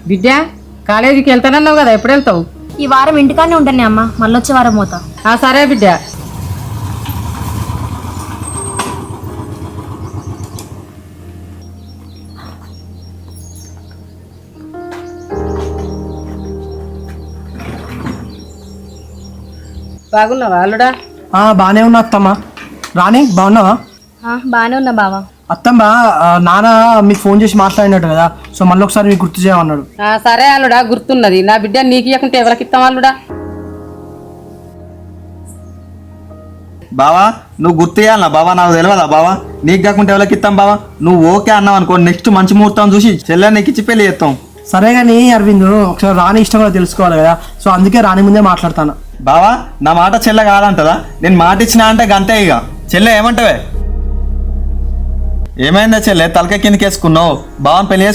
బిడ్డ కాలేజీకి వెళ్తానన్నావు కదా, ఎప్పుడు వెళ్తావు? ఈ వారం ఇంటికానే ఉంటాను అమ్మ, మళ్ళొచ్చే వారం పోతా. సరే బిడ్డ. బాగున్నావా అల్లుడా? బాగానే ఉన్నా అత్తమ్మ. రాణి బాగున్నావా? బాగానే ఉన్నా బావా. అత్తమ్మ, నాన్న మీకు ఫోన్ చేసి మాట్లాడినట్టు కదా, సో మళ్ళీ ఒకసారి మీకు గుర్తు చేయమన్నాడు. సరే అల్లుడా, గుర్తున్నది. నా బిడ్డ నీకు ఇవ్వకుంటే ఎవరికి ఇస్తాం అల్లుడా? బావా నువ్వు గుర్తు చేయాలనా బావా? నాకు తెలియదా బావా? నీకు కాకుంటే ఎవరికి ఇస్తాం బావా? నువ్వు ఓకే అన్నావు అనుకో, నెక్స్ట్ మంచి ముహూర్తం చూసి చెల్లె నీకు ఇచ్చి పెళ్లి చేస్తాం. సరే కానీ అరవింద్, ఒకసారి రాణి ఇష్టం కూడా తెలుసుకోవాలి కదా, సో అందుకే రాణి ముందే మాట్లాడతాను. బావా నా మాట చెల్లె కాదంటదా? నేను మాట ఇచ్చినా అంటే గంతే. ఇక చెల్లె ఏమంటావే? ఏమైందా చెల్లె, తలకాయ కిందకి వేసుకున్నావు? బావని పెళ్లి